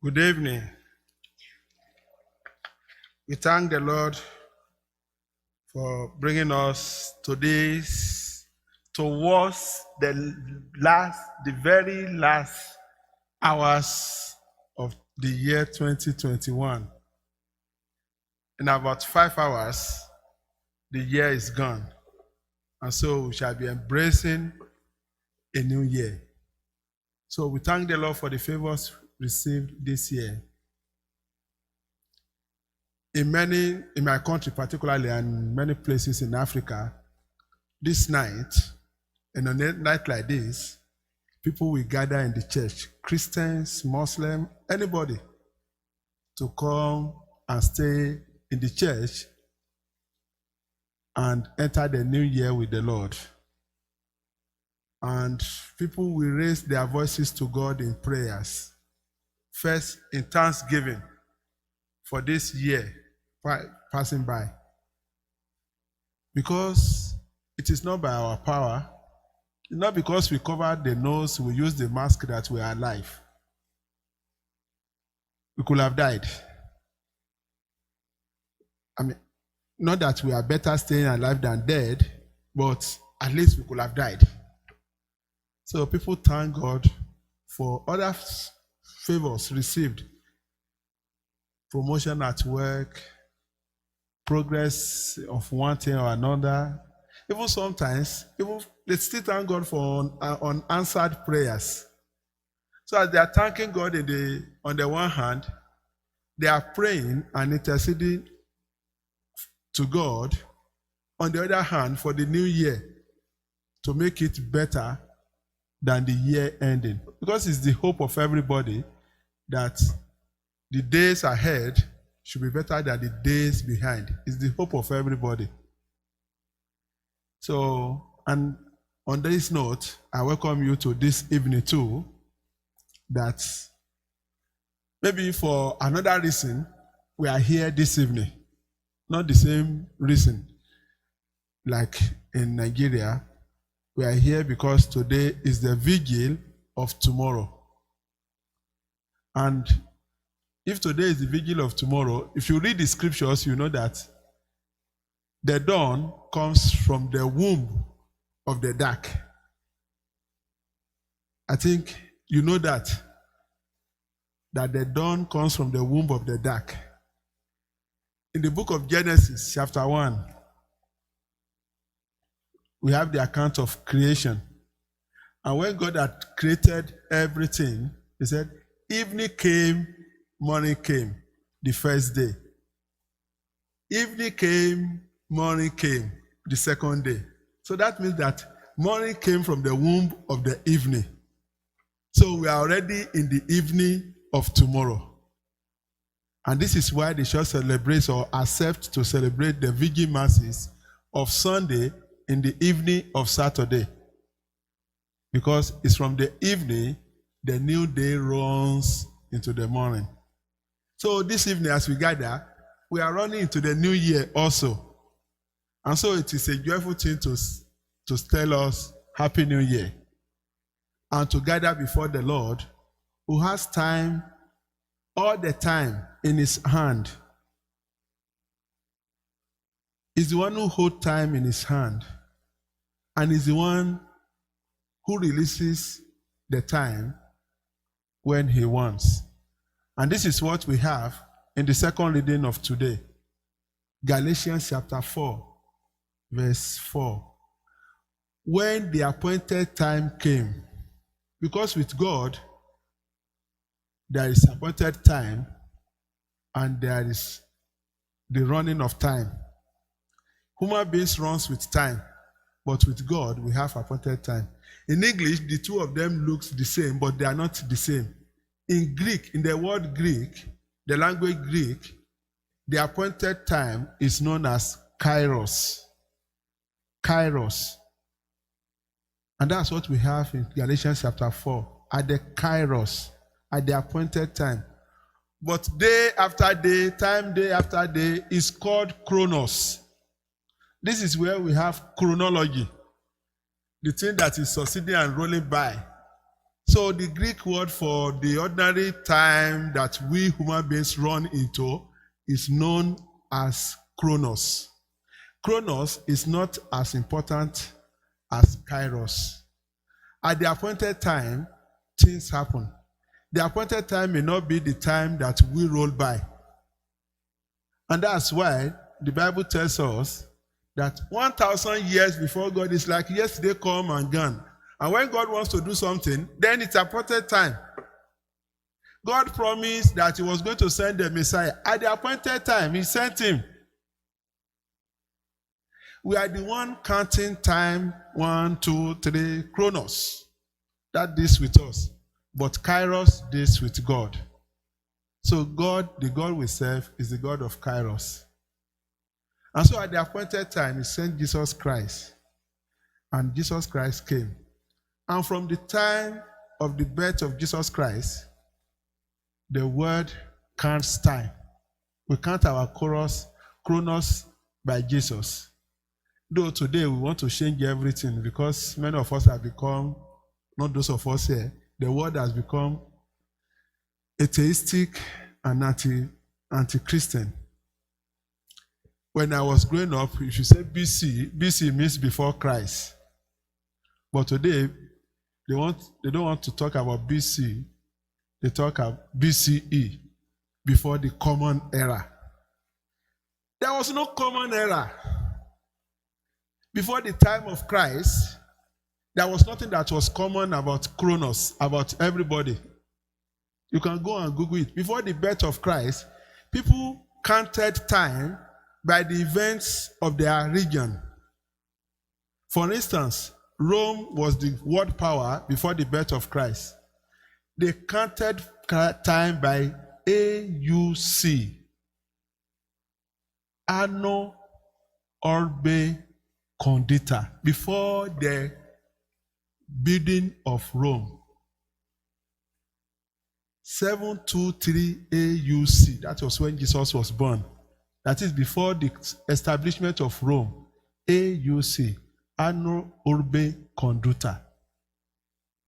Good evening. We thank the Lord for bringing us towards the very last hours of the year 2021. In about 5 hours, the year is gone. And so we shall be embracing a new year. So we thank the Lord for the favors received this year. In my country particularly, and many places in Africa, this night, and on a night like this, people will gather in the church, Christians, Muslims, anybody, to come and stay in the church and enter the new year with the Lord. And people will raise their voices to God in prayers. First, in thanksgiving for this year passing by. Because it is not by our power, not because we covered the nose, we use the mask that we are alive. We could have died. Not that we are better staying alive than dead, but at least we could have died. So people thank God for other favors received. Promotion at work, progress of one thing or another. Even sometimes, they still thank God for unanswered prayers. So as they are thanking God on the one hand, they are praying and interceding to God on the other hand for the new year to make it better than the year ending. Because it's the hope of everybody that the days ahead should be better than the days behind. It's the hope of everybody. So, and on this note, I welcome you to this evening too, that maybe for another reason, we are here this evening. Not the same reason like in Nigeria. We are here because today is the vigil of tomorrow. And if today is the vigil of tomorrow, if you read the scriptures, you know that the dawn comes from the womb of the dark. I think you know that the dawn comes from the womb of the dark. In the book of Genesis, chapter 1, we have the account of creation. And when God had created everything, he said, evening came, morning came, the first day. Evening came, morning came, the second day. So that means that morning came from the womb of the evening. So we are already in the evening of tomorrow. And this is why the church celebrates or accepts to celebrate the vigil masses of Sunday in the evening of Saturday. Because it's from the evening the new day runs into the morning. So this evening as we gather, we are running into the new year also. And so it is a joyful thing to tell us Happy New Year. And to gather before the Lord, who has time, all the time in his hand. He's the one who holds time in his hand. And is the one who releases the time when he wants. And this is what we have in the second reading of today. Galatians chapter 4, verse 4. When the appointed time came, because with God, there is appointed time and there is the running of time. Human beings runs with time. But with God, we have appointed time. In English, the two of them look the same, but they are not the same. In Greek, in the word Greek, the language Greek, the appointed time is known as kairos. Kairos. And that's what we have in Galatians chapter 4. At the kairos, at the appointed time. But day after day, time day after day is called chronos. This is where we have chronology, the thing that is succeeding and rolling by. So the Greek word for the ordinary time that we human beings run into is known as chronos. Chronos is not as important as kairos. At the appointed time, things happen. The appointed time may not be the time that we roll by. And that's why the Bible tells us that 1,000 years before God is like yesterday come and gone. And when God wants to do something, then it's appointed time. God promised that he was going to send the Messiah. At the appointed time, he sent him. We are the one counting time, 1, 2, 3, chronos. That deals with us. But kairos deals with God. So God, the God we serve, is the God of kairos. And so at the appointed time, he sent Jesus Christ. And Jesus Christ came. And from the time of the birth of Jesus Christ, the word counts time. We count our chronos by Jesus. Though today we want to change everything because many of us have become, not those of us here, the world has become atheistic and anti-Christian. When I was growing up, if you say BC means before Christ. But today, they don't want to talk about BC. They talk about BCE, before the common era. There was no common era. Before the time of Christ, there was nothing that was common about chronos, about everybody. You can go and Google it. Before the birth of Christ, people counted time by the events of their region. For instance, Rome was the world power before the birth of Christ. They counted time by AUC, Anno Orbe Condita, before the building of Rome. 723 AUC, that was when Jesus was born. That is before the establishment of Rome. AUC, Anno Urbe Conduta.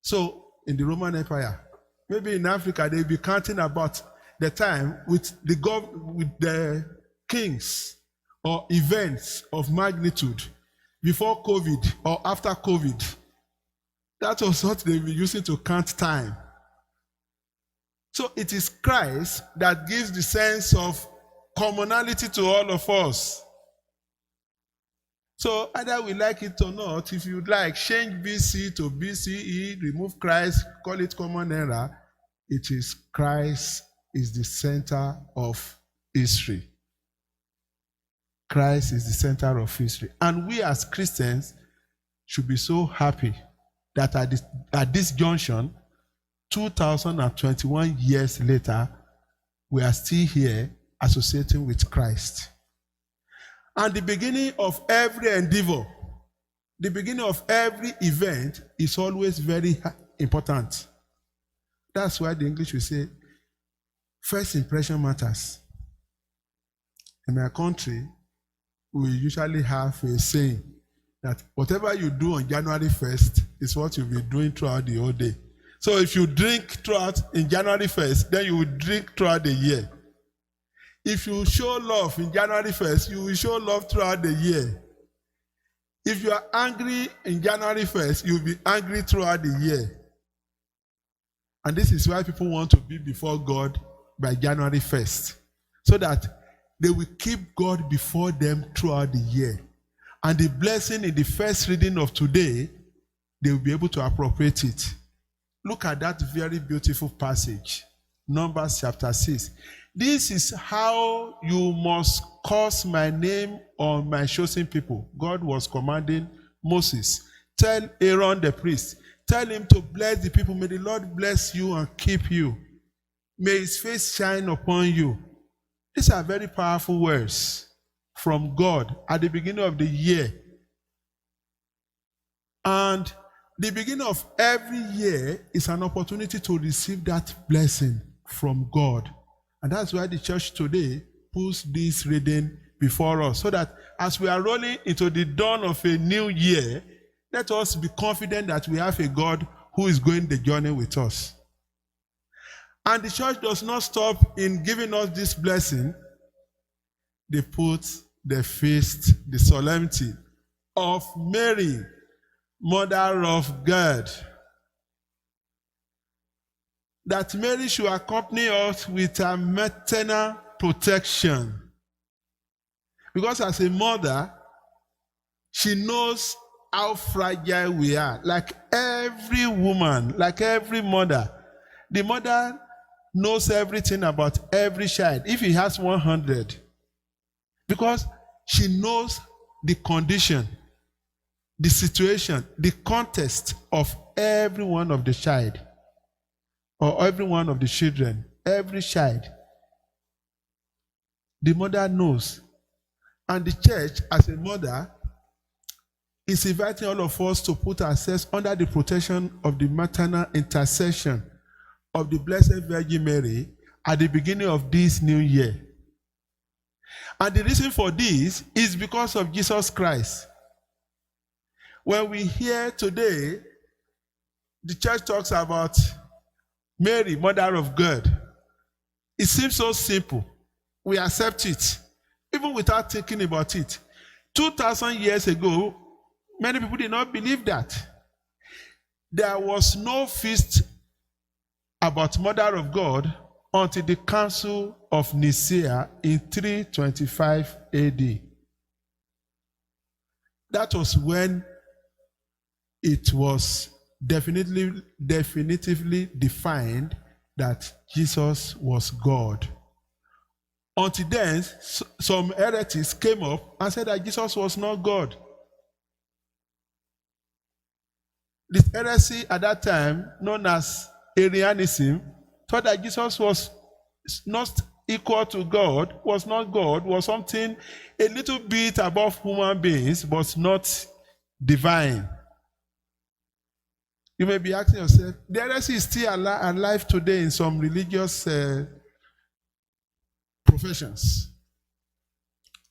So, in the Roman Empire, maybe in Africa, they'll be counting about the time with the kings or events of magnitude before COVID or after COVID. That was what they'll be using to count time. So it is Christ that gives the sense of commonality to all of us. So either we like it or not, if you'd like, change BC to BCE, remove Christ, call it common era. It is Christ is the center of history. Christ is the center of history. And we as Christians should be so happy that at this junction, 2021 years later, we are still here associating with Christ. And the beginning of every endeavor, the beginning of every event is always very important. That's why the English will say, first impression matters. In my country, we usually have a saying that whatever you do on January 1st is what you'll be doing throughout the whole day. So if you drink throughout in January 1st, then you will drink throughout the year. If you show love in January 1st, you will show love throughout the year. If you are angry in January 1st, you will be angry throughout the year. And this is why people want to be before God by January 1st. So that they will keep God before them throughout the year. And the blessing in the first reading of today, they will be able to appropriate it. Look at that very beautiful passage. Numbers chapter 6. This is how you must cause my name on my chosen people. God was commanding Moses. Tell Aaron the priest. Tell him to bless the people. May the Lord bless you and keep you. May his face shine upon you. These are very powerful words from God at the beginning of the year. And the beginning of every year is an opportunity to receive that blessing from God. And that's why the church today puts this reading before us, so that as we are rolling into the dawn of a new year, let us be confident that we have a God who is going the journey with us. And the church does not stop in giving us this blessing. They put the feast, the solemnity of Mary, Mother of God. That Mary should accompany us with a maternal protection. Because as a mother, she knows how fragile we are. Like every woman, like every mother, the mother knows everything about every child. If he has 100, because she knows the condition, the situation, the context of every one of the child, or every one of the children, every child. The mother knows. And the church, as a mother, is inviting all of us to put ourselves under the protection of the maternal intercession of the Blessed Virgin Mary at the beginning of this new year. And the reason for this is because of Jesus Christ. When we hear today, the church talks about Mary, Mother of God. It seems so simple. We accept it, even without thinking about it. 2,000 years ago, many people did not believe that. There was no feast about Mother of God until the Council of Nicaea in 325 AD. That was when it was definitively defined that Jesus was God. Until then, some heretics came up and said that Jesus was not God. This heresy at that time, known as Arianism, thought that Jesus was not equal to God, was not God, was something a little bit above human beings, but not divine. You may be asking yourself, the heresy is still alive today in some religious professions.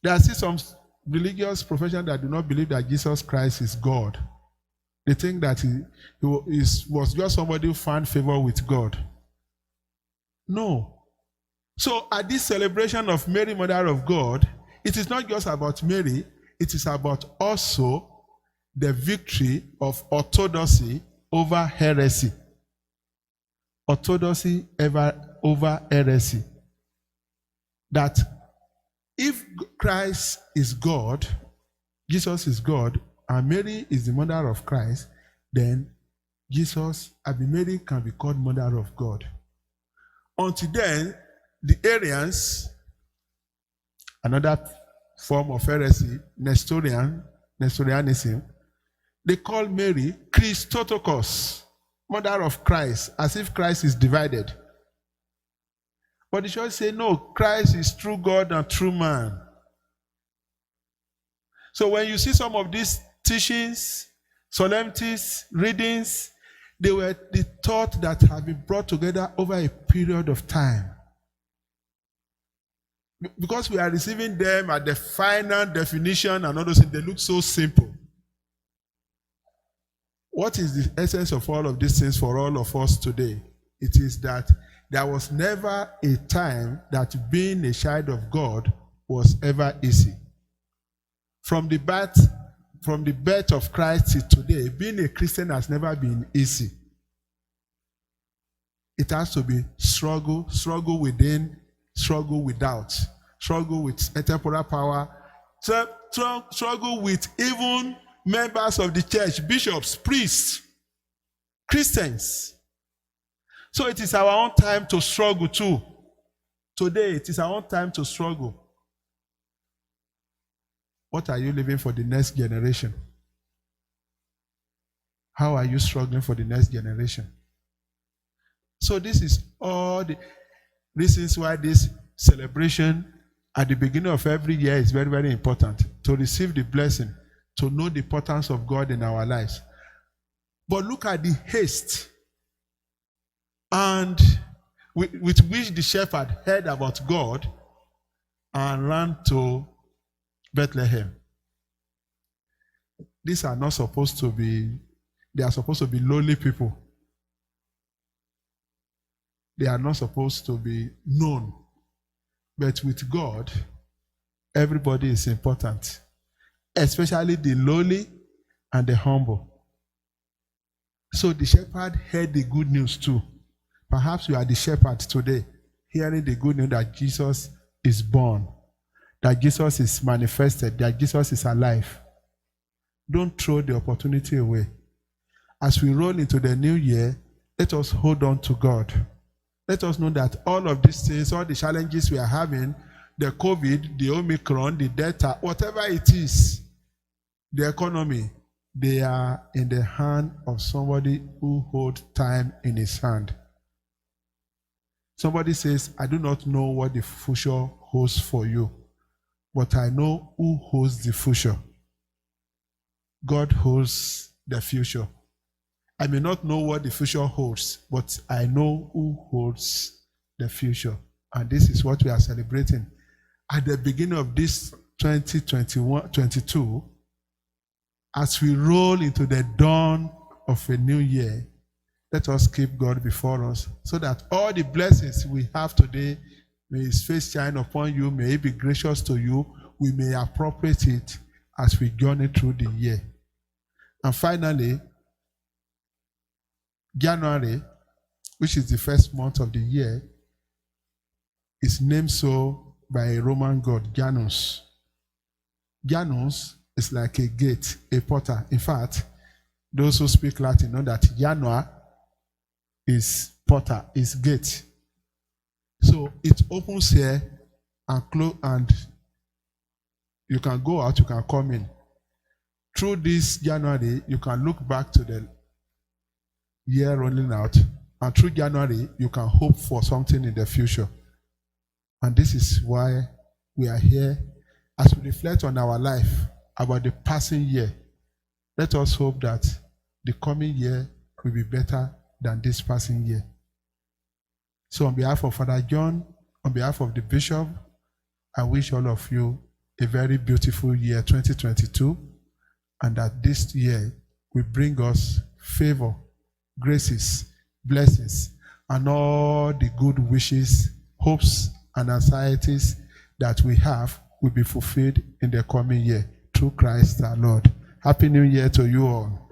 There are still some religious professions that do not believe that Jesus Christ is God. They think that he was just somebody who found favor with God. No. So at this celebration of Mary, Mother of God, it is not just about Mary, it is about also the victory of orthodoxy over heresy. Orthodoxy over heresy. That if Christ is God, Jesus is God, and Mary is the mother of Christ, then Mary can be called Mother of God. Until then, the Arians, another form of heresy, Nestorianism, they call Mary Christotokos, Mother of Christ, as if Christ is divided. But the church say, no, Christ is true God and true man. So when you see some of these teachings, solemnities, readings, they were the thought that have been brought together over a period of time. Because we are receiving them at the final definition and all those things, they look so simple. What is the essence of all of these things for all of us today? It is that there was never a time that being a child of God was ever easy. From the birth of Christ to today, being a Christian has never been easy. It has to be struggle within, struggle without, struggle with temporal power, struggle with even members of the church, bishops, priests, Christians. So it is our own time to struggle too. Today, it is our own time to struggle. What are you living for the next generation? How are you struggling for the next generation? So this is all the reasons why this celebration at the beginning of every year is very, very important. To receive the blessing, to know the importance of God in our lives. But look at the haste and with which the shepherd heard about God and ran to Bethlehem. These are not supposed to be, they are supposed to be lowly people. They are not supposed to be known. But with God, everybody is important, especially the lowly and the humble. So the shepherd heard the good news too. Perhaps you are the shepherd today, hearing the good news that Jesus is born, that Jesus is manifested, that Jesus is alive. Don't throw the opportunity away. As we roll into the new year, let us hold on to God. Let us know that all of these things, all the challenges we are having, the COVID, the Omicron, the Delta, whatever it is, the economy, they are in the hand of somebody who holds time in his hand. Somebody says, I do not know what the future holds for you, but I know who holds the future. God holds the future. I may not know what the future holds, but I know who holds the future. And this is what we are celebrating. At the beginning of this 2022, as we roll into the dawn of a new year, let us keep God before us so that all the blessings we have today, may His face shine upon you, may He be gracious to you, we may appropriate it as we journey through the year. And finally, January, which is the first month of the year, is named so by a Roman god, Janus. Janus is like a gate, a porter. In fact, those who speak Latin know that Janua is porter, is gate. So it opens here and close, and you can go out, you can come in. Through this January, you can look back to the year rolling out, and through January, you can hope for something in the future. And this is why we are here. As we reflect on our life, about the passing year, let us hope that the coming year will be better than this passing year. So on behalf of Father John, on behalf of the Bishop, I wish all of you a very beautiful year 2022, and that this year will bring us favor, graces, blessings, and all the good wishes, hopes, and anxieties that we have will be fulfilled in the coming year through Christ our Lord. Happy New Year to you all.